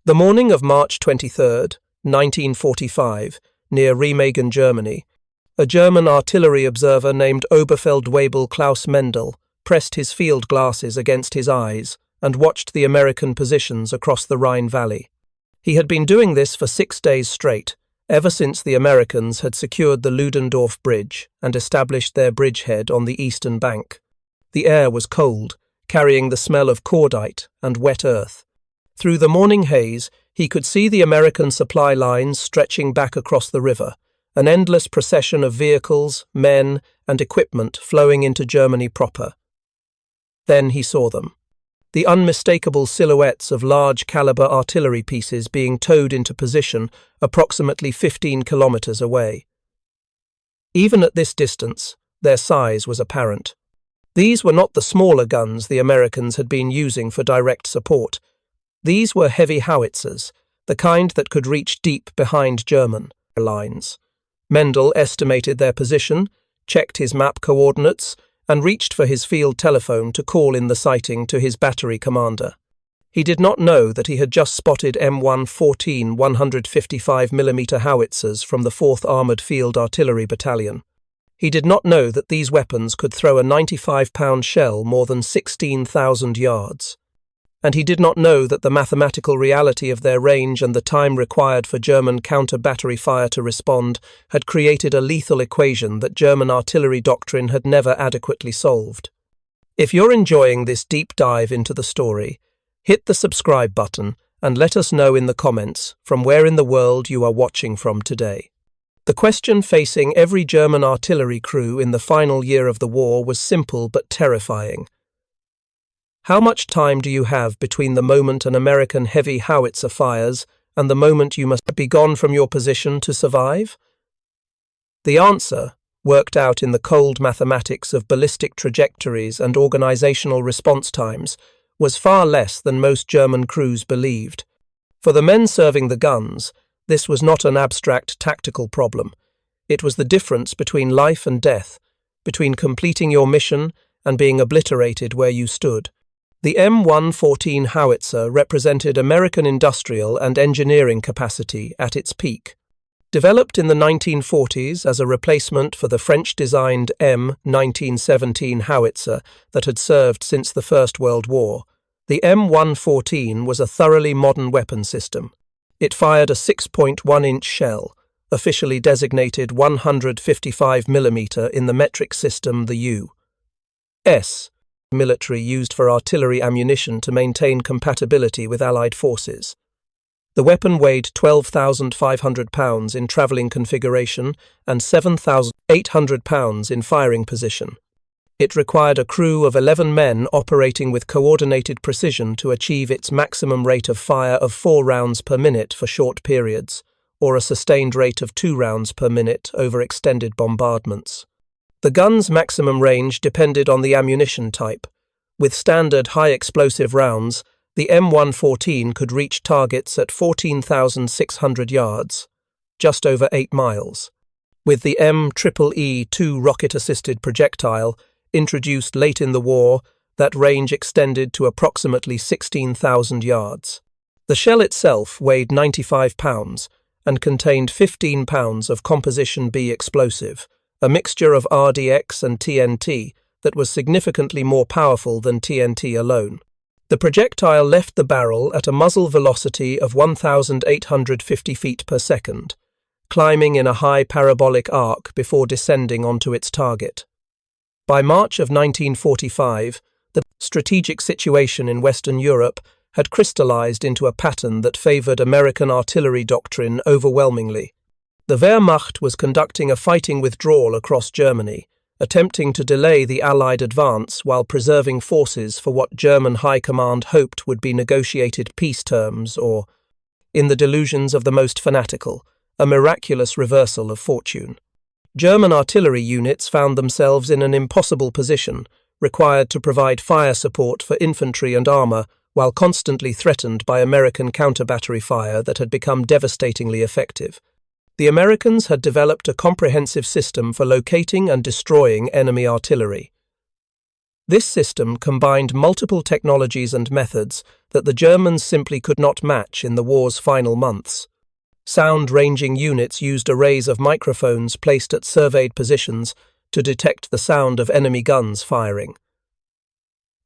The morning of March 23, 1945, near Remagen, Germany, a German artillery observer named Oberfeldwebel Klaus Mendel pressed his field glasses against his eyes and watched the American positions across the Rhine Valley. He had been doing this for 6 days straight, ever since the Americans had secured the Ludendorff Bridge and established their bridgehead on the eastern bank. The air was cold, carrying the smell of cordite and wet earth. Through the morning haze, he could see the American supply lines stretching back across the river, an endless procession of vehicles, men, and equipment flowing into Germany proper. Then he saw them. The unmistakable silhouettes of large-caliber artillery pieces being towed into position approximately 15 kilometers away. Even at this distance, their size was apparent. These were not the smaller guns the Americans had been using for direct support. These were heavy howitzers, the kind that could reach deep behind German lines. Mendel estimated their position, checked his map coordinates, and reached for his field telephone to call in the sighting to his battery commander. He did not know that he had just spotted M114 155mm Howitzers from the 4th Armoured Field Artillery Battalion. He did not know that these weapons could throw a 95-pound shell more than 16,000 yards. And he did not know that the mathematical reality of their range and the time required for German counter-battery fire to respond had created a lethal equation that German artillery doctrine had never adequately solved. If you're enjoying this deep dive into the story, hit the subscribe button and let us know in the comments from where in the world you are watching from today. The question facing every German artillery crew in the final year of the war was simple but terrifying. How much time do you have between the moment an American heavy howitzer fires and the moment you must be gone from your position to survive? The answer, worked out in the cold mathematics of ballistic trajectories and organizational response times, was far less than most German crews believed. For the men serving the guns, this was not an abstract tactical problem. It was the difference between life and death, between completing your mission and being obliterated where you stood. The M114 Howitzer represented American industrial and engineering capacity at its peak. Developed in the 1940s as a replacement for the French-designed M114 Howitzer that had served since the First World War, the M114 was a thoroughly modern weapon system. It fired a 6.1-inch shell, officially designated 155mm in the metric system the U.S. military used for artillery ammunition to maintain compatibility with Allied forces. The weapon weighed 12,500 pounds in travelling configuration and 7,800 pounds in firing position. It required a crew of 11 men operating with coordinated precision to achieve its maximum rate of fire of 4 rounds per minute for short periods, or a sustained rate of 2 rounds per minute over extended bombardments. The gun's maximum range depended on the ammunition type. With standard high-explosive rounds, the M114 could reach targets at 14,600 yards, just over 8 miles. With the MWWII rocket-assisted projectile, introduced late in the war, that range extended to approximately 16,000 yards. The shell itself weighed 95 pounds and contained 15 pounds of Composition B explosive, a mixture of RDX and TNT that was significantly more powerful than TNT alone. The projectile left the barrel at a muzzle velocity of 1,850 feet per second, climbing in a high parabolic arc before descending onto its target. By March of 1945, the strategic situation in Western Europe had crystallized into a pattern that favored American artillery doctrine overwhelmingly. The Wehrmacht was conducting a fighting withdrawal across Germany, attempting to delay the Allied advance while preserving forces for what German High Command hoped would be negotiated peace terms or, in the delusions of the most fanatical, a miraculous reversal of fortune. German artillery units found themselves in an impossible position, required to provide fire support for infantry and armour while constantly threatened by American counter-battery fire that had become devastatingly effective. The Americans had developed a comprehensive system for locating and destroying enemy artillery. This system combined multiple technologies and methods that the Germans simply could not match in the war's final months. Sound-ranging units used arrays of microphones placed at surveyed positions to detect the sound of enemy guns firing.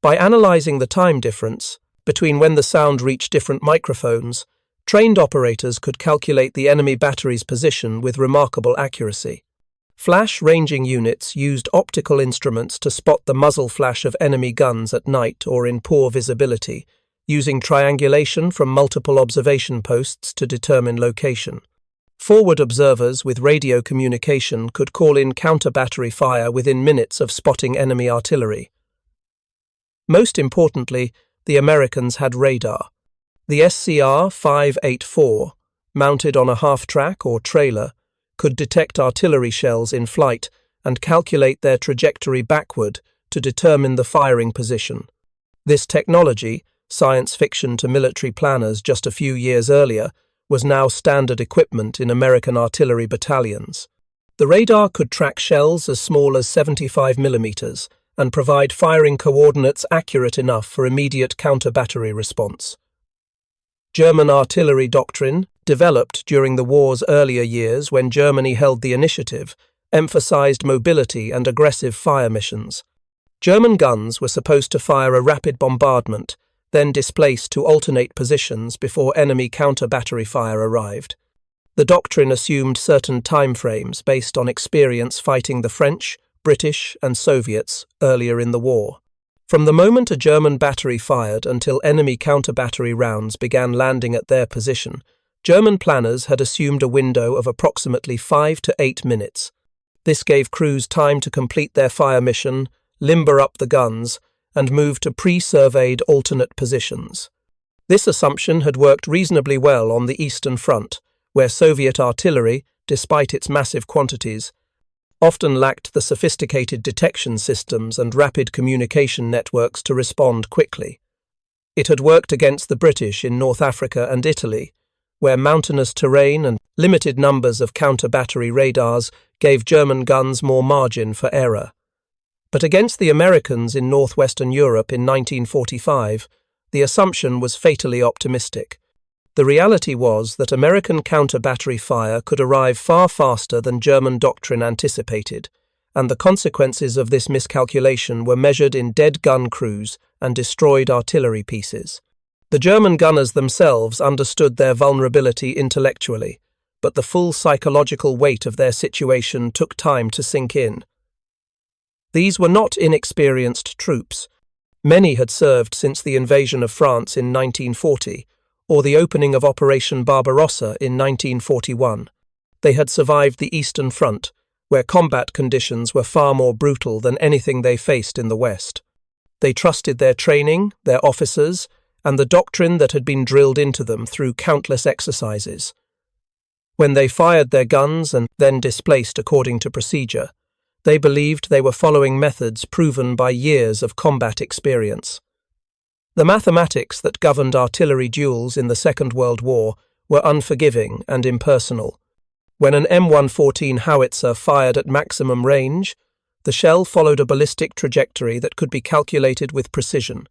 By analyzing the time difference between when the sound reached different microphones, trained operators could calculate the enemy battery's position with remarkable accuracy. Flash-ranging units used optical instruments to spot the muzzle flash of enemy guns at night or in poor visibility, using triangulation from multiple observation posts to determine location. Forward observers with radio communication could call in counter-battery fire within minutes of spotting enemy artillery. Most importantly, the Americans had radar. The SCR-584, mounted on a half-track or trailer, could detect artillery shells in flight and calculate their trajectory backward to determine the firing position. This technology, science fiction to military planners just a few years earlier, was now standard equipment in American artillery battalions. The radar could track shells as small as 75 millimeters and provide firing coordinates accurate enough for immediate counter-battery response. German artillery doctrine, developed during the war's earlier years when Germany held the initiative, emphasized mobility and aggressive fire missions. German guns were supposed to fire a rapid bombardment, then displace to alternate positions before enemy counter-battery fire arrived. The doctrine assumed certain timeframes based on experience fighting the French, British, and Soviets earlier in the war. From the moment a German battery fired until enemy counter-battery rounds began landing at their position, German planners had assumed a window of approximately 5 to 8 minutes. This gave crews time to complete their fire mission, limber up the guns, and move to pre-surveyed alternate positions. This assumption had worked reasonably well on the Eastern Front, where Soviet artillery, despite its massive quantities, often lacked the sophisticated detection systems and rapid communication networks to respond quickly. It had worked against the British in North Africa and Italy, where mountainous terrain and limited numbers of counter-battery radars gave German guns more margin for error. But against the Americans in northwestern Europe in 1945, the assumption was fatally optimistic. The reality was that American counter-battery fire could arrive far faster than German doctrine anticipated, and the consequences of this miscalculation were measured in dead gun crews and destroyed artillery pieces. The German gunners themselves understood their vulnerability intellectually, but the full psychological weight of their situation took time to sink in. These were not inexperienced troops. Many had served since the invasion of France in 1940, or the opening of Operation Barbarossa in 1941. They had survived the Eastern Front, where combat conditions were far more brutal than anything they faced in the West. They trusted their training, their officers, and the doctrine that had been drilled into them through countless exercises. When they fired their guns and then displaced according to procedure, they believed they were following methods proven by years of combat experience. The mathematics that governed artillery duels in the Second World War were unforgiving and impersonal. When an M114 howitzer fired at maximum range, the shell followed a ballistic trajectory that could be calculated with precision.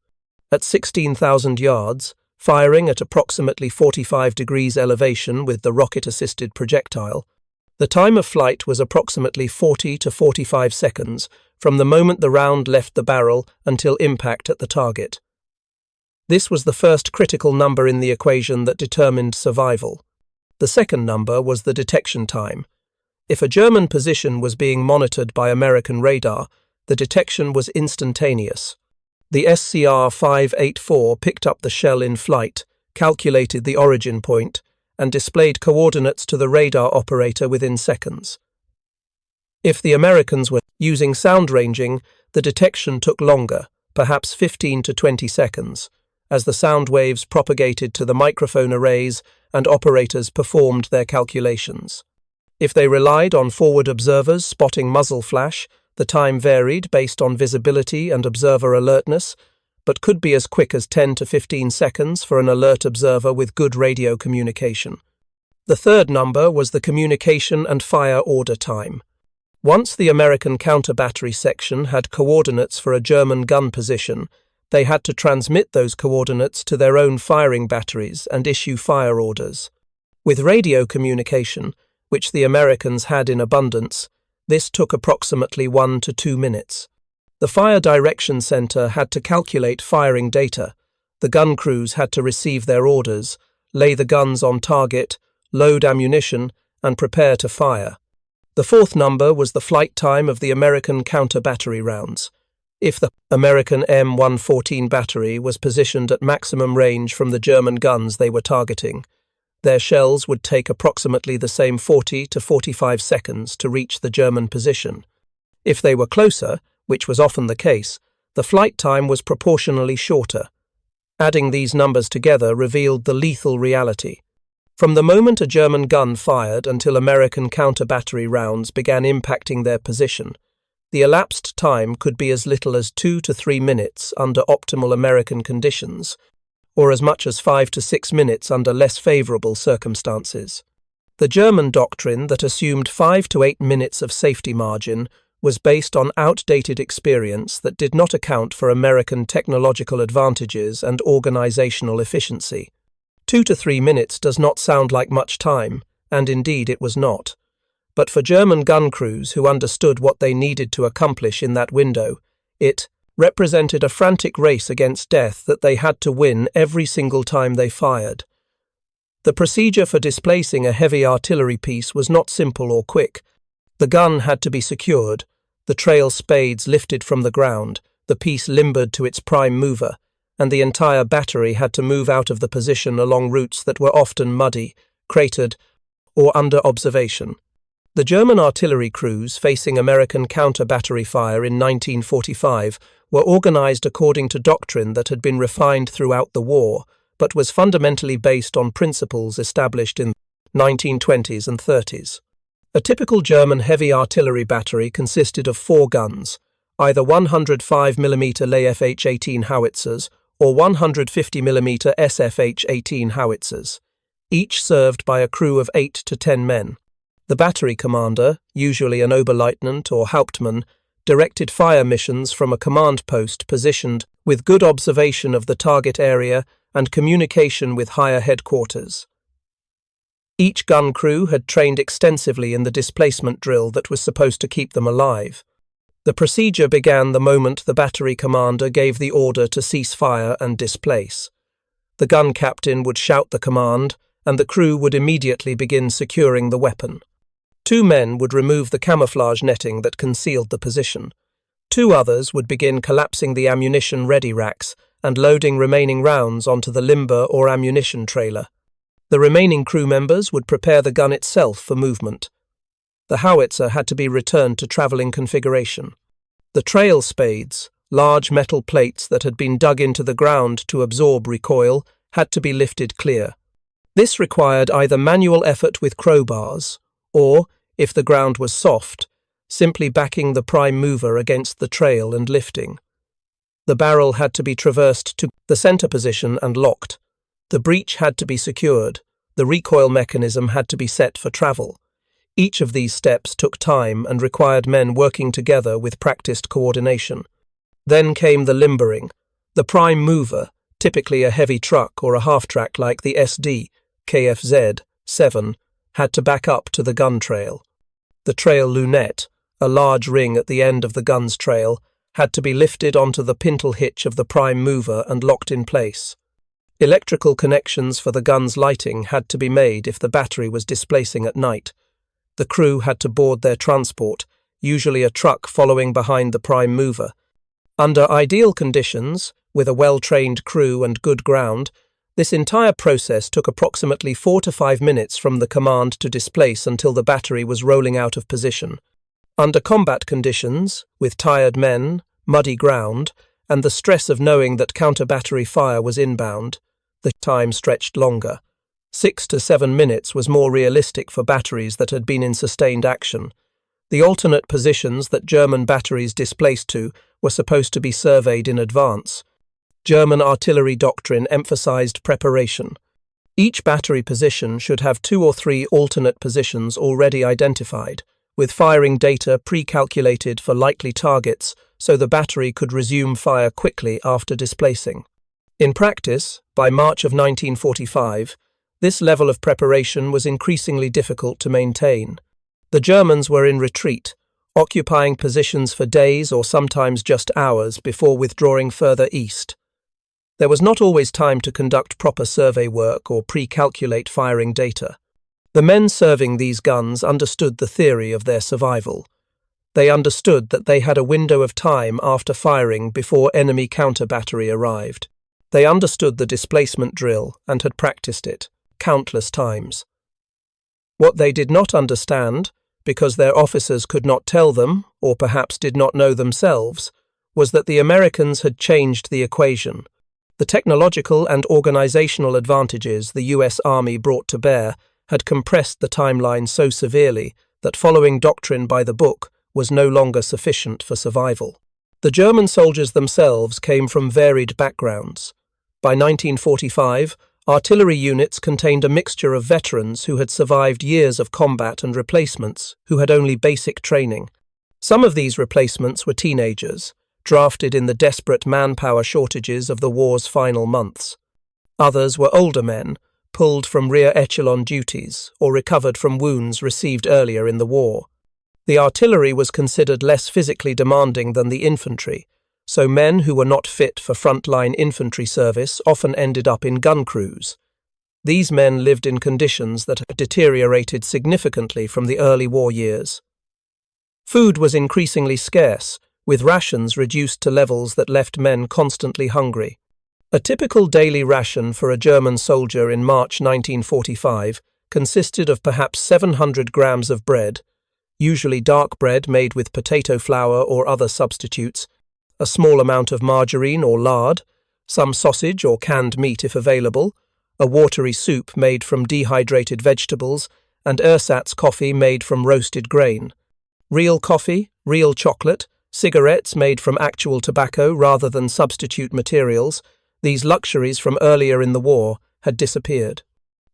At 16,000 yards, firing at approximately 45 degrees elevation with the rocket-assisted projectile, the time of flight was approximately 40 to 45 seconds from the moment the round left the barrel until impact at the target. This was the first critical number in the equation that determined survival. The second number was the detection time. If a German position was being monitored by American radar, the detection was instantaneous. The SCR-584 picked up the shell in flight, calculated the origin point, and displayed coordinates to the radar operator within seconds. If the Americans were using sound ranging, the detection took longer, perhaps 15 to 20 seconds, as the sound waves propagated to the microphone arrays and operators performed their calculations. If they relied on forward observers spotting muzzle flash, the time varied based on visibility and observer alertness, but could be as quick as 10 to 15 seconds for an alert observer with good radio communication. The third number was the communication and fire order time. Once the American counter-battery section had coordinates for a German gun position, They had to transmit those coordinates to their own firing batteries and issue fire orders. With radio communication, which the Americans had in abundance, this took approximately 1 to 2 minutes. The Fire Direction Center had to calculate firing data. The gun crews had to receive their orders, lay the guns on target, load ammunition, and prepare to fire. The fourth number was the flight time of the American counter-battery rounds. If the American M114 battery was positioned at maximum range from the German guns they were targeting, their shells would take approximately the same 40 to 45 seconds to reach the German position. If they were closer, which was often the case, the flight time was proportionally shorter. Adding these numbers together revealed the lethal reality. From the moment a German gun fired until American counter-battery rounds began impacting their position, the elapsed time could be as little as 2 to 3 minutes under optimal American conditions, or as much as 5 to 6 minutes under less favorable circumstances. The German doctrine that assumed 5 to 8 minutes of safety margin was based on outdated experience that did not account for American technological advantages and organizational efficiency. 2 to 3 minutes does not sound like much time, and indeed it was not. But for German gun crews who understood what they needed to accomplish in that window, it represented a frantic race against death that they had to win every single time they fired. The procedure for displacing a heavy artillery piece was not simple or quick. The gun had to be secured, the trail spades lifted from the ground, the piece limbered to its prime mover, and the entire battery had to move out of the position along routes that were often muddy, cratered, or under observation. The German artillery crews facing American counter-battery fire in 1945 were organized according to doctrine that had been refined throughout the war, but was fundamentally based on principles established in the 1920s and 30s. A typical German heavy artillery battery consisted of 4 guns, either 105mm FH-18 Howitzers or 150mm SFH-18 Howitzers, each served by a crew of 8 to 10 men. The battery commander, usually an Oberleutnant or Hauptmann, directed fire missions from a command post positioned with good observation of the target area and communication with higher headquarters. Each gun crew had trained extensively in the displacement drill that was supposed to keep them alive. The procedure began the moment the battery commander gave the order to cease fire and displace. The gun captain would shout the command, and the crew would immediately begin securing the weapon. 2 men would remove the camouflage netting that concealed the position. 2 others would begin collapsing the ammunition ready racks and loading remaining rounds onto the limber or ammunition trailer. The remaining crew members would prepare the gun itself for movement. The howitzer had to be returned to travelling configuration. The trail spades, large metal plates that had been dug into the ground to absorb recoil, had to be lifted clear. This required either manual effort with crowbars, or, if the ground was soft, simply backing the prime mover against the trail and lifting. The barrel had to be traversed to the center position and locked. The breech had to be secured. The recoil mechanism had to be set for travel. Each of these steps took time and required men working together with practiced coordination. Then came the limbering. The prime mover, typically a heavy truck or a half-track like the SD, KFZ-7, had to back up to the gun trail. The trail lunette, a large ring at the end of the gun's trail, had to be lifted onto the pintle hitch of the prime mover and locked in place. Electrical connections for the gun's lighting had to be made if the battery was displacing at night. The crew had to board their transport, usually a truck following behind the prime mover. Under ideal conditions, with a well-trained crew and good ground, this entire process took approximately 4 to 5 minutes from the command to displace until the battery was rolling out of position. Under combat conditions, with tired men, muddy ground, and the stress of knowing that counter-battery fire was inbound, the time stretched longer. 6 to 7 minutes was more realistic for batteries that had been in sustained action. The alternate positions that German batteries displaced to were supposed to be surveyed in advance. German artillery doctrine emphasized preparation. Each battery position should have 2 or 3 alternate positions already identified, with firing data pre-calculated for likely targets so the battery could resume fire quickly after displacing. In practice, by March of 1945, this level of preparation was increasingly difficult to maintain. The Germans were in retreat, occupying positions for days or sometimes just hours before withdrawing further east. There was not always time to conduct proper survey work or pre-calculate firing data. The men serving these guns understood the theory of their survival. They understood that they had a window of time after firing before enemy counter-battery arrived. They understood the displacement drill and had practiced it countless times. What they did not understand, because their officers could not tell them, or perhaps did not know themselves, was that the Americans had changed the equation. The technological and organizational advantages the US Army brought to bear had compressed the timeline so severely that following Doctrine by the book was no longer sufficient for survival. The German soldiers themselves came from varied backgrounds. By 1945, artillery units contained a mixture of veterans who had survived years of combat and replacements who had only basic training. Some of these replacements were teenagers, drafted in the desperate manpower shortages of the war's final months. Others were older men, pulled from rear echelon duties or recovered from wounds received earlier in the war. The artillery was considered less physically demanding than the infantry, so men who were not fit for frontline infantry service often ended up in gun crews. These men lived in conditions that had deteriorated significantly from the early war years. Food was increasingly scarce, with rations reduced to levels that left men constantly hungry. A typical daily ration for a German soldier in March 1945 consisted of perhaps 700 grams of bread, usually dark bread made with potato flour or other substitutes, a small amount of margarine or lard, some sausage or canned meat if available, a watery soup made from dehydrated vegetables, and ersatz coffee made from roasted grain. Real coffee, real chocolate, cigarettes made from actual tobacco rather than substitute materials, these luxuries from earlier in the war had disappeared.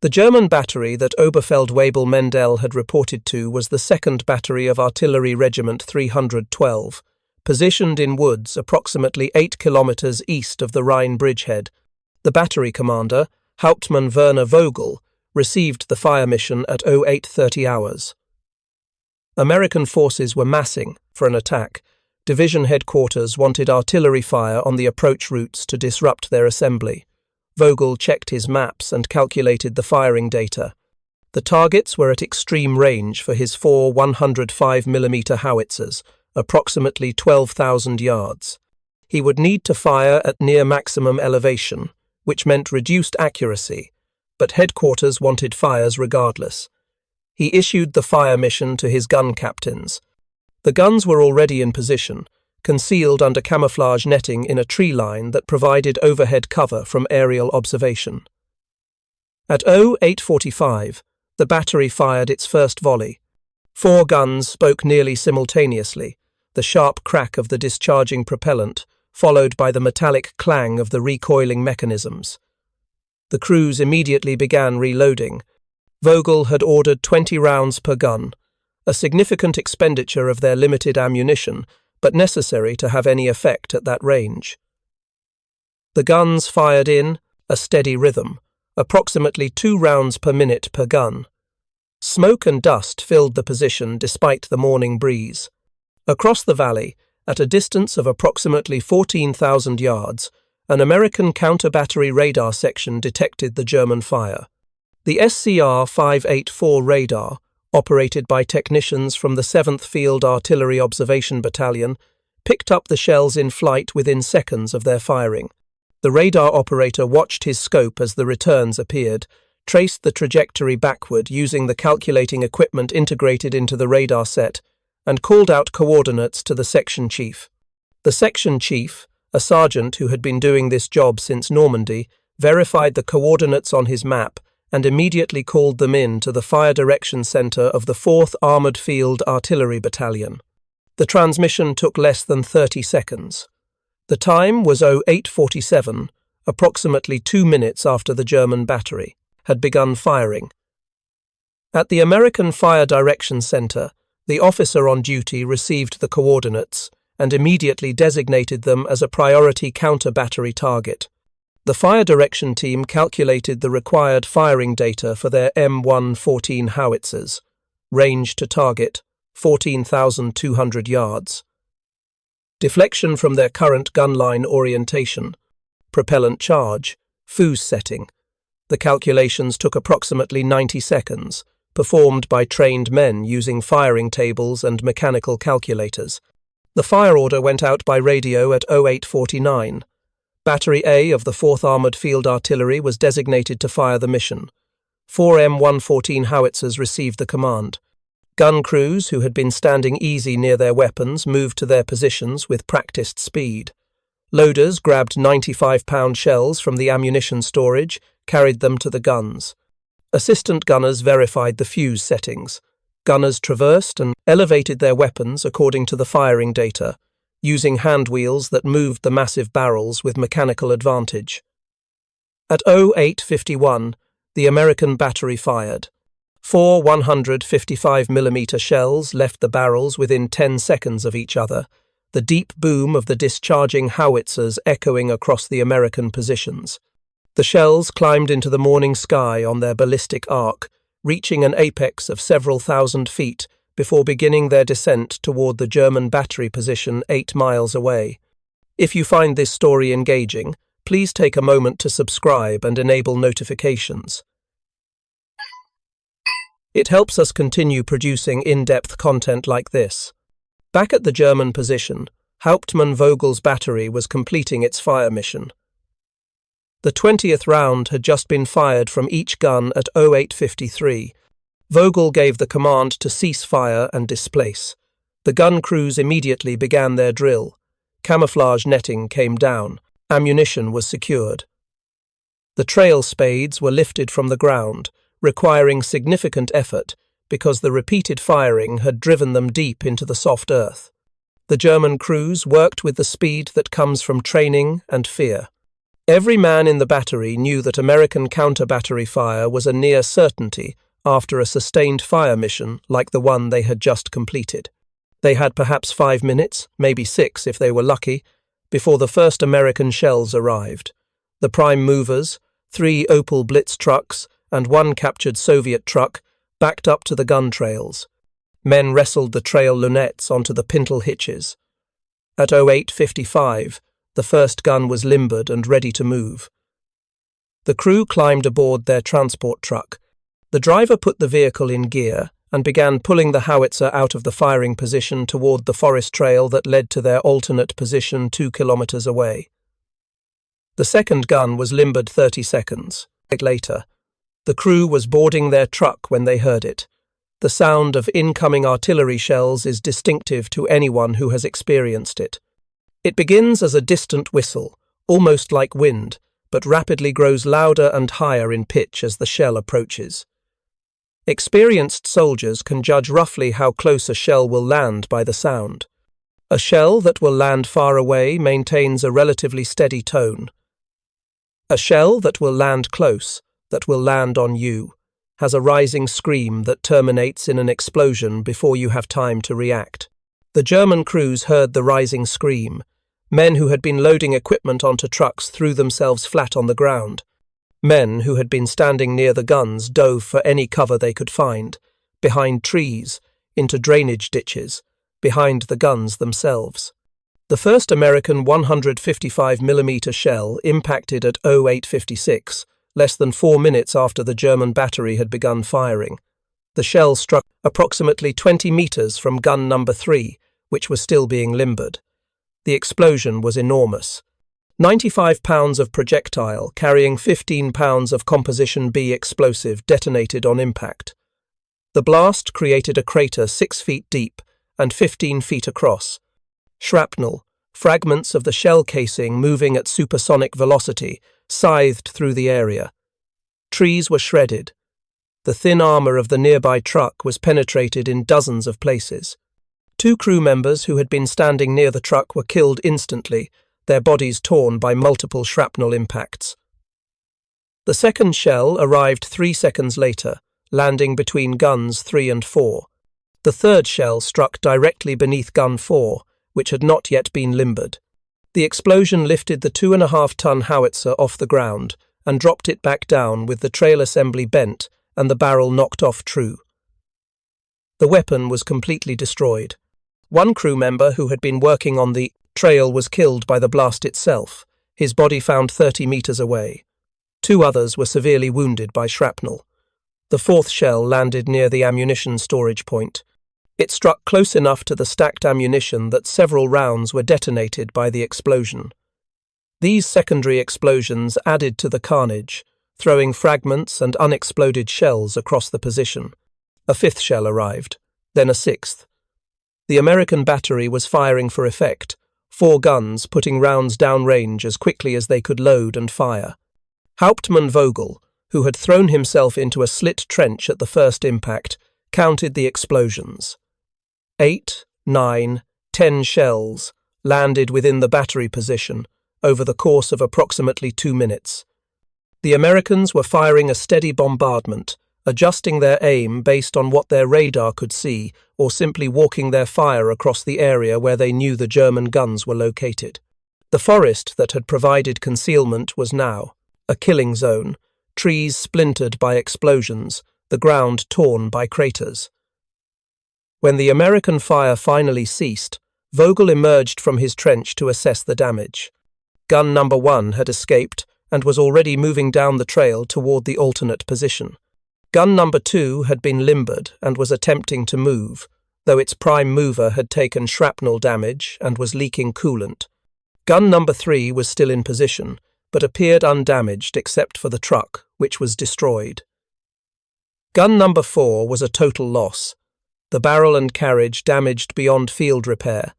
The German battery that Oberfeldwebel Mendel had reported to was the 2nd Battery of Artillery Regiment 312, positioned in woods approximately 8 kilometers east of the Rhine bridgehead. The battery commander, Hauptmann Werner Vogel, received the fire mission at 0830 hours. American forces were massing for an attack. Division headquarters wanted artillery fire on the approach routes to disrupt their assembly. Vogel checked his maps and calculated the firing data. The targets were at extreme range for his 4 105mm Howitzers, approximately 12,000 yards. He would need to fire at near maximum elevation, which meant reduced accuracy, but headquarters wanted fires regardless. He issued the fire mission to his gun captains. The guns were already in position, concealed under camouflage netting in a tree line that provided overhead cover from aerial observation. At 0845, the battery fired its first volley. 4 guns spoke nearly simultaneously, the sharp crack of the discharging propellant, followed by the metallic clang of the recoiling mechanisms. The crews immediately began reloading. Vogel had ordered 20 rounds per gun, a significant expenditure of their limited ammunition, but necessary to have any effect at that range. The guns fired in a steady rhythm, approximately 2 rounds per minute per gun. Smoke and dust filled the position despite the morning breeze. Across the valley, at a distance of approximately 14,000 yards, an American counter-battery radar section detected the German fire. The SCR-584 radar, operated by technicians from the 7th Field Artillery Observation Battalion, picked up the shells in flight within seconds of their firing. The radar operator watched his scope as the returns appeared, traced the trajectory backward using the calculating equipment integrated into the radar set, and called out coordinates to the section chief. The section chief, a sergeant who had been doing this job since Normandy, verified the coordinates on his map and immediately called them in to the Fire Direction Center of the 4th Armored Field Artillery Battalion. The transmission took less than 30 seconds. The time was 0847, approximately 2 minutes after the German battery had begun firing. At the American Fire Direction Center, The officer on duty received the coordinates and immediately designated them as a priority counter-battery target. The fire direction team calculated the required firing data for their M114 Howitzers. Range to target, 14,200 yards. Deflection from their current gunline orientation. Propellant charge, fuse setting. The calculations took approximately 90 seconds, performed by trained men using firing tables and mechanical calculators. The fire order went out by radio at 0849. Battery A of the 4th Armoured Field Artillery was designated to fire the mission. 4 M114 Howitzers received the command. Gun crews who had been standing easy near their weapons moved to their positions with practiced speed. Loaders grabbed 95-pound shells from the ammunition storage, carried them to the guns. Assistant gunners verified the fuse settings. Gunners traversed and elevated their weapons according to the firing data, using hand wheels that moved the massive barrels with mechanical advantage. At 0851, the American battery fired. 4 155mm shells left the barrels within 10 seconds of each other, the deep boom of the discharging howitzers echoing across the American positions. The shells climbed into the morning sky on their ballistic arc, reaching an apex of several thousand feet before beginning their descent toward the German battery position 8 miles away. If you find this story engaging, please take a moment to subscribe and enable notifications. It helps us continue producing in-depth content like this. Back at the German position, Hauptmann Vogel's battery was completing its fire mission. The 20th round had just been fired from each gun at 0853. Vogel gave the command to cease fire and displace. The gun crews immediately began their drill. Camouflage netting came down. Ammunition was secured. The trail spades were lifted from the ground, requiring significant effort because the repeated firing had driven them deep into the soft earth. The German crews worked with the speed that comes from training and fear. Every man in the battery knew that American counter-battery fire was a near certainty after a sustained fire mission like the one they had just completed. They had perhaps 5 minutes, maybe 6 if they were lucky, before the first American shells arrived. The prime movers, 3 Opel Blitz trucks and 1 captured Soviet truck, backed up to the gun trails. Men wrestled the trail lunettes onto the pintle hitches. At 0855, the first gun was limbered and ready to move. The crew climbed aboard their transport truck. The driver put the vehicle in gear and began pulling the howitzer out of the firing position toward the forest trail that led to their alternate position 2 kilometers away. The second gun was limbered 30 seconds. Later, the crew was boarding their truck when they heard it. The sound of incoming artillery shells is distinctive to anyone who has experienced it. It begins as a distant whistle, almost like wind, but rapidly grows louder and higher in pitch as the shell approaches. Experienced soldiers can judge roughly how close a shell will land by the sound. A shell that will land far away maintains a relatively steady tone. A shell that will land close, that will land on you, has a rising scream that terminates in an explosion before you have time to react. The German crews heard the rising scream. Men who had been loading equipment onto trucks threw themselves flat on the ground. Men who had been standing near the guns dove for any cover they could find, behind trees, into drainage ditches, behind the guns themselves. The first American 155mm shell impacted at 0856, less than 4 minutes after the German battery had begun firing. The shell struck approximately 20 meters from gun number 3, which was still being limbered. The explosion was enormous. 95 pounds of projectile carrying 15 pounds of Composition B explosive detonated on impact. The blast created a crater 6 feet deep and 15 feet across. Shrapnel, fragments of the shell casing moving at supersonic velocity, scythed through the area. Trees were shredded. The thin armor of the nearby truck was penetrated in dozens of places. 2 crew members who had been standing near the truck were killed instantly, their bodies torn by multiple shrapnel impacts. The second shell arrived 3 seconds later, landing between guns 3 and 4. The third shell struck directly beneath gun 4, which had not yet been limbered. The explosion lifted the 2.5-ton howitzer off the ground and dropped it back down with the trail assembly bent and the barrel knocked off true. The weapon was completely destroyed. One crew member who had been working on the trail was killed by the blast itself, his body found 30 meters away. 2 others were severely wounded by shrapnel. The fourth shell landed near the ammunition storage point. It struck close enough to the stacked ammunition that several rounds were detonated by the explosion. These secondary explosions added to the carnage, throwing fragments and unexploded shells across the position. A 5th shell arrived, then a 6th. The American battery was firing for effect, 4 guns putting rounds downrange as quickly as they could load and fire. Hauptmann Vogel, who had thrown himself into a slit trench at the first impact, counted the explosions. 8, 9, 10 shells landed within the battery position over the course of approximately 2 minutes. The Americans were firing a steady bombardment, adjusting their aim based on what their radar could see or simply walking their fire across the area where they knew the German guns were located. The forest that had provided concealment was now a killing zone, trees splintered by explosions, the ground torn by craters. When the American fire finally ceased, Vogel emerged from his trench to assess the damage. Gun number 1 had escaped and was already moving down the trail toward the alternate position. Gun number 2 had been limbered and was attempting to move, though its prime mover had taken shrapnel damage and was leaking coolant. Gun number 3 was still in position, but appeared undamaged except for the truck, which was destroyed. Gun number 4 was a total loss, the barrel and carriage damaged beyond field repair.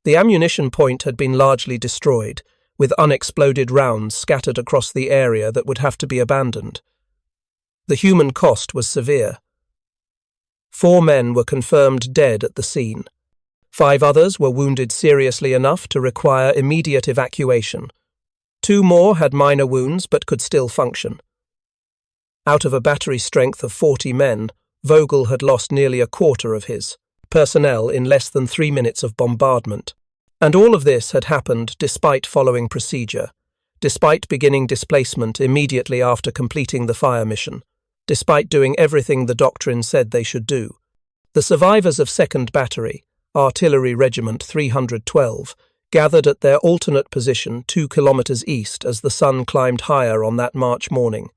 The ammunition point had been largely destroyed, with unexploded rounds scattered across the area that would have to be abandoned. The human cost was severe. 4 men were confirmed dead at the scene. 5 others were wounded seriously enough to require immediate evacuation. 2 more had minor wounds but could still function. Out of a battery strength of 40 men, Vogel had lost nearly a quarter of his personnel in less than 3 minutes of bombardment. And all of this had happened despite following procedure, despite beginning displacement immediately after completing the fire mission, despite doing everything the Doctrine said they should do. The survivors of 2nd Battery, Artillery Regiment 312, gathered at their alternate position 2 kilometers east as the sun climbed higher on that March morning.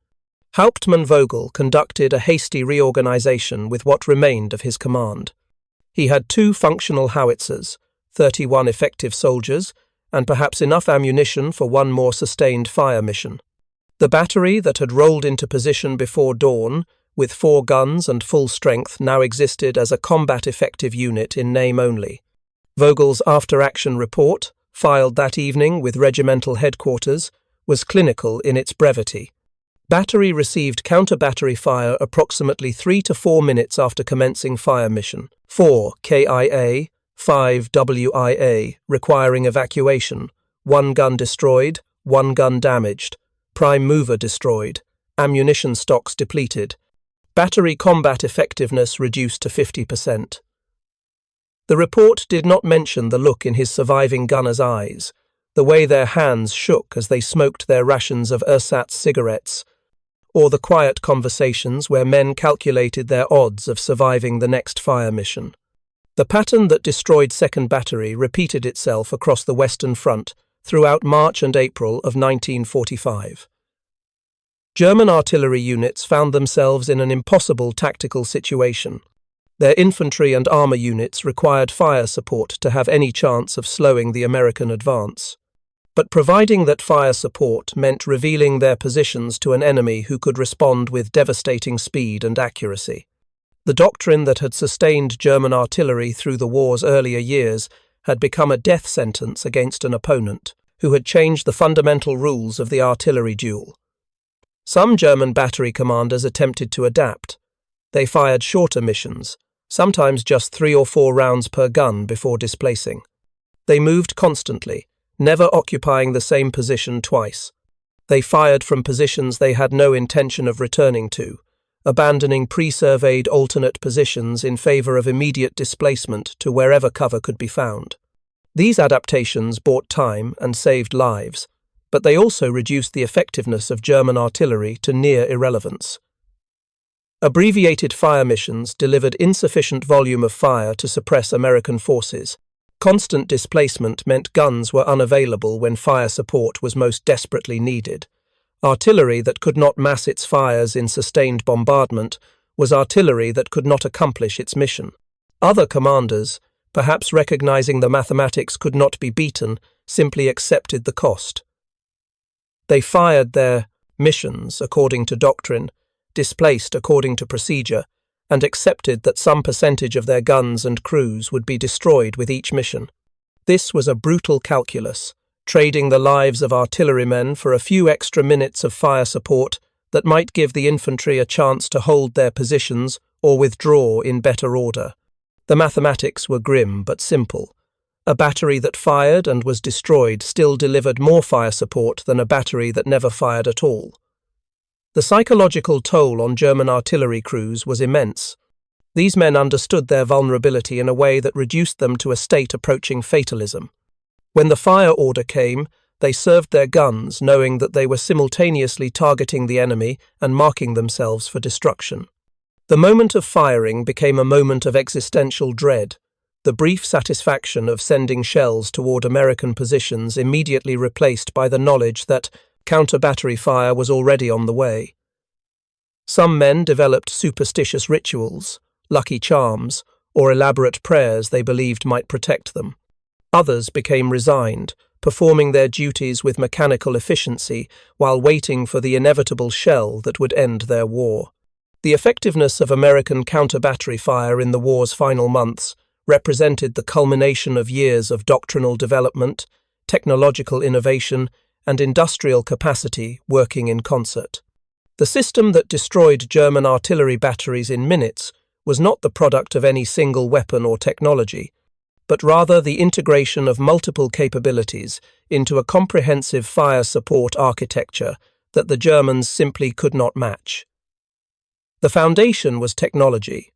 Hauptmann Vogel conducted a hasty reorganization with what remained of his command. He had 2 functional howitzers, 31 effective soldiers, and perhaps enough ammunition for 1 more sustained fire mission. The battery that had rolled into position before dawn, with 4 guns and full strength, now existed as a combat-effective unit in name only. Vogel's after-action report, filed that evening with regimental headquarters, was clinical in its brevity. Battery received counter-battery fire approximately 3 to 4 minutes after commencing fire mission. 4 KIA, 5 WIA, requiring evacuation, 1 gun destroyed, 1 gun damaged, prime mover destroyed, ammunition stocks depleted, battery combat effectiveness reduced to 50%. The report did not mention the look in his surviving gunners' eyes, the way their hands shook as they smoked their rations of ersatz cigarettes, or the quiet conversations where men calculated their odds of surviving the next fire mission. The pattern that destroyed 2nd Battery repeated itself across the Western Front throughout March and April of 1945. German artillery units found themselves in an impossible tactical situation. Their infantry and armor units required fire support to have any chance of slowing the American advance. But providing that fire support meant revealing their positions to an enemy who could respond with devastating speed and accuracy. The doctrine that had sustained German artillery through the war's earlier years had become a death sentence against an opponent who had changed the fundamental rules of the artillery duel. Some German battery commanders attempted to adapt. They fired shorter missions, sometimes just 3 or 4 rounds per gun before displacing. They moved constantly, never occupying the same position twice. They fired from positions they had no intention of returning to, abandoning pre-surveyed alternate positions in favor of immediate displacement to wherever cover could be found. These adaptations bought time and saved lives, but they also reduced the effectiveness of German artillery to near irrelevance. Abbreviated fire missions delivered insufficient volume of fire to suppress American forces. Constant displacement meant guns were unavailable when fire support was most desperately needed. Artillery that could not mass its fires in sustained bombardment was artillery that could not accomplish its mission. Other commanders, perhaps recognizing the mathematics could not be beaten, simply accepted the cost. They fired their missions according to doctrine, displaced according to procedure, and accepted that some percentage of their guns and crews would be destroyed with each mission. This was a brutal calculus, trading the lives of artillerymen for a few extra minutes of fire support that might give the infantry a chance to hold their positions or withdraw in better order. The mathematics were grim but simple. A battery that fired and was destroyed still delivered more fire support than a battery that never fired at all. The psychological toll on German artillery crews was immense. These men understood their vulnerability in a way that reduced them to a state approaching fatalism. When the fire order came, they served their guns, knowing that they were simultaneously targeting the enemy and marking themselves for destruction. The moment of firing became a moment of existential dread. The brief satisfaction of sending shells toward American positions immediately replaced by the knowledge that counter-battery fire was already on the way. Some men developed superstitious rituals, lucky charms, or elaborate prayers they believed might protect them. Others became resigned, performing their duties with mechanical efficiency while waiting for the inevitable shell that would end their war. The effectiveness of American counter-battery fire in the war's final months represented the culmination of years of doctrinal development, technological innovation, and industrial capacity working in concert. The system that destroyed German artillery batteries in minutes was not the product of any single weapon or technology, but rather the integration of multiple capabilities into a comprehensive fire support architecture that the Germans simply could not match. The foundation was technology.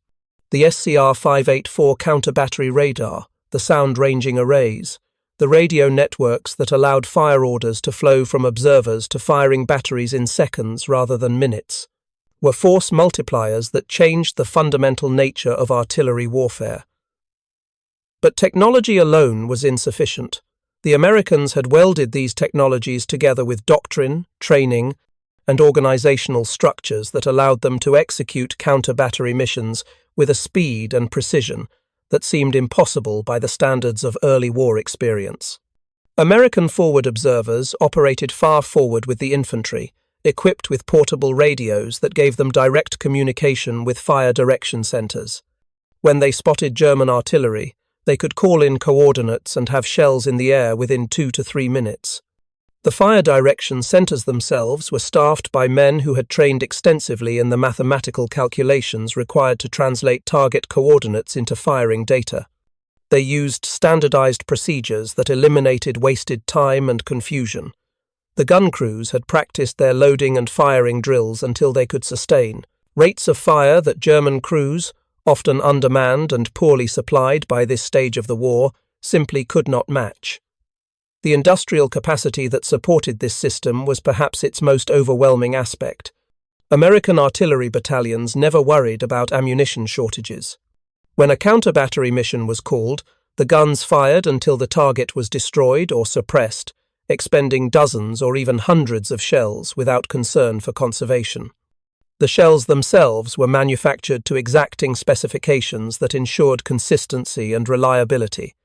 The SCR 584 counter-battery radar, the sound-ranging arrays, the radio networks that allowed fire orders to flow from observers to firing batteries in seconds rather than minutes, were force multipliers that changed the fundamental nature of artillery warfare. But technology alone was insufficient. The Americans had welded these technologies together with doctrine, training, and organizational structures that allowed them to execute counter-battery missions with a speed and precision that seemed impossible by the standards of early war experience. American forward observers operated far forward with the infantry, equipped with portable radios that gave them direct communication with fire direction centers. When they spotted German artillery, they could call in coordinates and have shells in the air within 2 to 3 minutes. The fire direction centers themselves were staffed by men who had trained extensively in the mathematical calculations required to translate target coordinates into firing data. They used standardized procedures that eliminated wasted time and confusion. The gun crews had practiced their loading and firing drills until they could sustain rates of fire that German crews, often undermanned and poorly supplied by this stage of the war, simply could not match. The industrial capacity that supported this system was perhaps its most overwhelming aspect. American artillery battalions never worried about ammunition shortages. When a counter-battery mission was called, the guns fired until the target was destroyed or suppressed, expending dozens or even hundreds of shells without concern for conservation. The shells themselves were manufactured to exacting specifications that ensured consistency and reliability.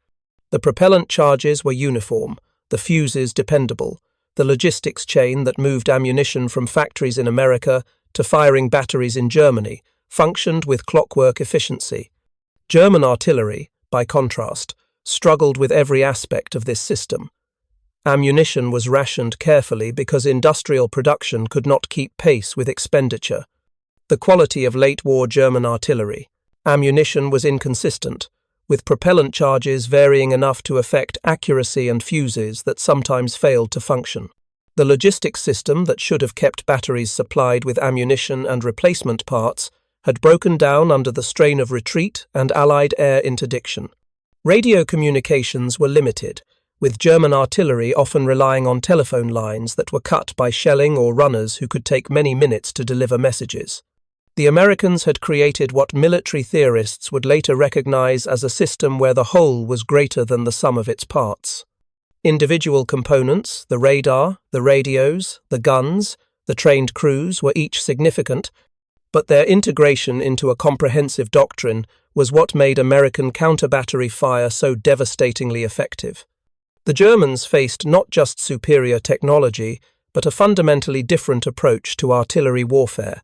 The propellant charges were uniform, the fuses dependable, the logistics chain that moved ammunition from factories in America to firing batteries in Germany functioned with clockwork efficiency. German artillery, by contrast, struggled with every aspect of this system. Ammunition was rationed carefully because industrial production could not keep pace with expenditure. The quality of late-war German artillery. Ammunition was inconsistent, with propellant charges varying enough to affect accuracy and fuses that sometimes failed to function. The logistics system that should have kept batteries supplied with ammunition and replacement parts had broken down under the strain of retreat and Allied air interdiction. Radio communications were limited, with German artillery often relying on telephone lines that were cut by shelling or runners who could take many minutes to deliver messages. The Americans had created what military theorists would later recognize as a system where the whole was greater than the sum of its parts. Individual components, the radar, the radios, the guns, the trained crews were each significant, but their integration into a comprehensive doctrine was what made American counter-battery fire so devastatingly effective. The Germans faced not just superior technology, but a fundamentally different approach to artillery warfare,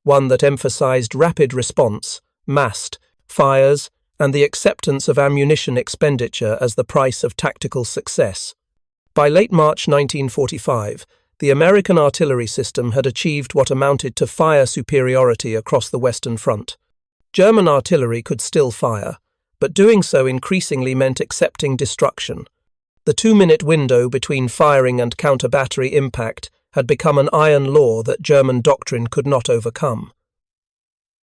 one that emphasized rapid response, massed fires, and the acceptance of ammunition expenditure as the price of tactical success. By late March 1945, the American artillery system had achieved what amounted to fire superiority across the Western Front. German artillery could still fire, but doing so increasingly meant accepting destruction. The 2-minute window between firing and counter-battery impact had become an iron law that German doctrine could not overcome.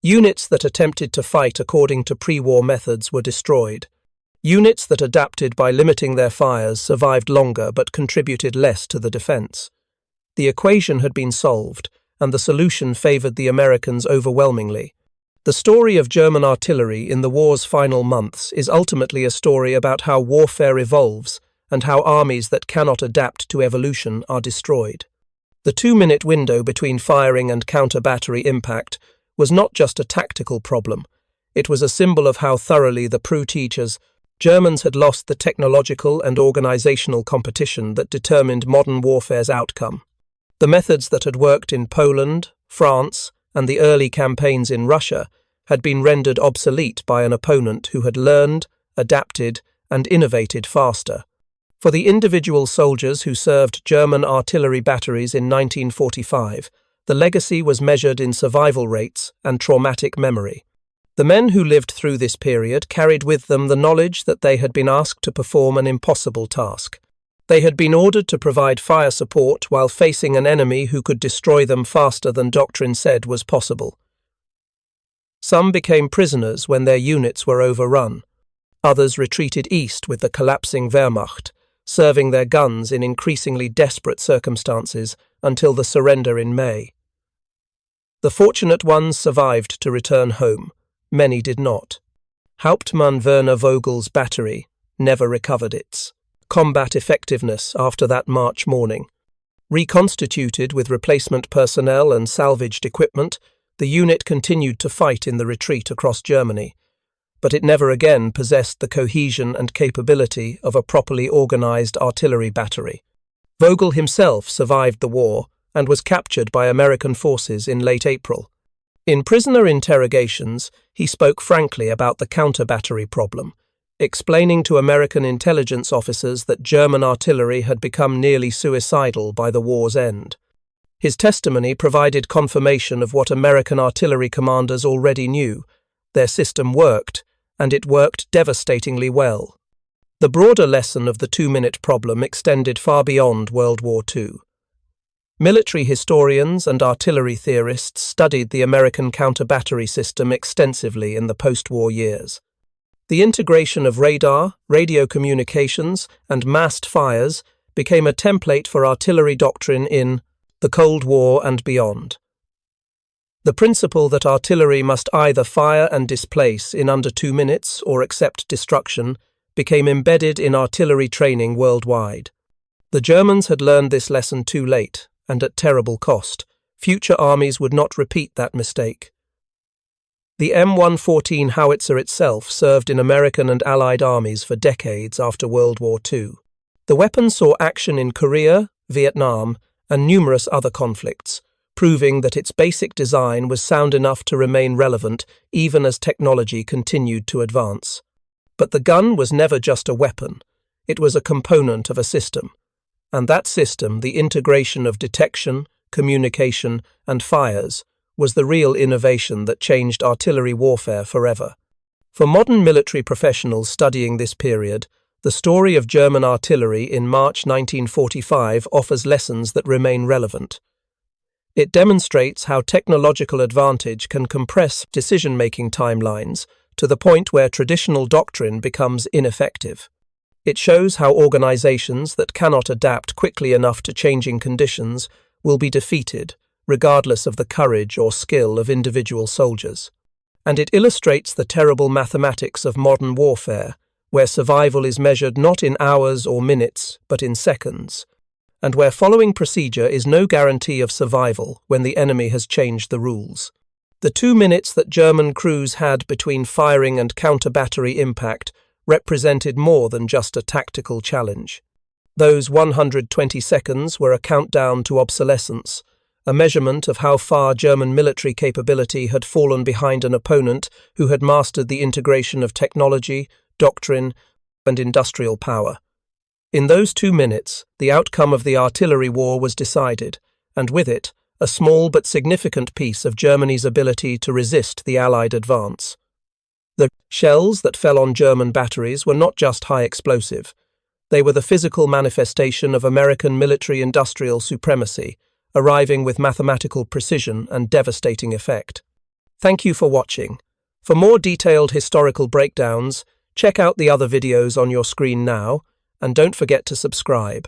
Units that attempted to fight according to pre-war methods were destroyed. Units that adapted by limiting their fires survived longer but contributed less to the defense. The equation had been solved, and the solution favored the Americans overwhelmingly. The story of German artillery in the war's final months is ultimately a story about how warfare evolves and how armies that cannot adapt to evolution are destroyed. The 2-minute window between firing and counter-battery impact was not just a tactical problem. It was a symbol of how thoroughly the Preußes Germans had lost the technological and organizational competition that determined modern warfare's outcome. The methods that had worked in Poland, France, and the early campaigns in Russia had been rendered obsolete by an opponent who had learned, adapted, and innovated faster. For the individual soldiers who served German artillery batteries in 1945, the legacy was measured in survival rates and traumatic memory. The men who lived through this period carried with them the knowledge that they had been asked to perform an impossible task. They had been ordered to provide fire support while facing an enemy who could destroy them faster than Doctrine said was possible. Some became prisoners when their units were overrun. Others retreated east with the collapsing Wehrmacht, serving their guns in increasingly desperate circumstances until the surrender in May. The fortunate ones survived to return home. Many did not. Hauptmann Werner Vogel's battery never recovered its combat effectiveness after that March morning. Reconstituted with replacement personnel and salvaged equipment, the unit continued to fight in the retreat across Germany, but it never again possessed the cohesion and capability of a properly organized artillery battery. Vogel himself survived the war and was captured by American forces in late April. In prisoner interrogations, he spoke frankly about the counter-battery problem, explaining to American intelligence officers that German artillery had become nearly suicidal by the war's end. His testimony provided confirmation of what American artillery commanders already knew. Their system worked, and it worked devastatingly well. The broader lesson of the 2-minute problem extended far beyond World War II. Military historians and artillery theorists studied the American counter-battery system extensively in the post-war years. The integration of radar, radio communications, and massed fires became a template for artillery doctrine in the Cold War and beyond. The principle that artillery must either fire and displace in under 2 minutes or accept destruction became embedded in artillery training worldwide. The Germans had learned this lesson too late, and at terrible cost. Future armies would not repeat that mistake. The M114 Howitzer itself served in American and Allied armies for decades after World War II. The weapon saw action in Korea, Vietnam, and numerous other conflicts, proving that its basic design was sound enough to remain relevant even as technology continued to advance. But the gun was never just a weapon. It was a component of a system. And that system, the integration of detection, communication, and fires, was the real innovation that changed artillery warfare forever. For modern military professionals studying this period, The story of German artillery in March 1945 offers lessons that remain relevant. It demonstrates how technological advantage can compress decision-making timelines to the point where traditional doctrine becomes ineffective. It shows how organizations that cannot adapt quickly enough to changing conditions will be defeated, regardless of the courage or skill of individual soldiers. And it illustrates the terrible mathematics of modern warfare, where survival is measured not in hours or minutes, but in seconds, and where following procedure is no guarantee of survival when the enemy has changed the rules. The 2 minutes that German crews had between firing and counter-battery impact represented more than just a tactical challenge. Those 120 seconds were a countdown to obsolescence, a measurement of how far German military capability had fallen behind an opponent who had mastered the integration of technology, doctrine, and industrial power. In those 2 minutes, the outcome of the artillery war was decided, and with it, a small but significant piece of Germany's ability to resist the Allied advance. The shells that fell on German batteries were not just high explosive. They were the physical manifestation of American military-industrial supremacy, arriving with mathematical precision and devastating effect. Thank you for watching. For more detailed historical breakdowns, check out the other videos on your screen now, and don't forget to subscribe.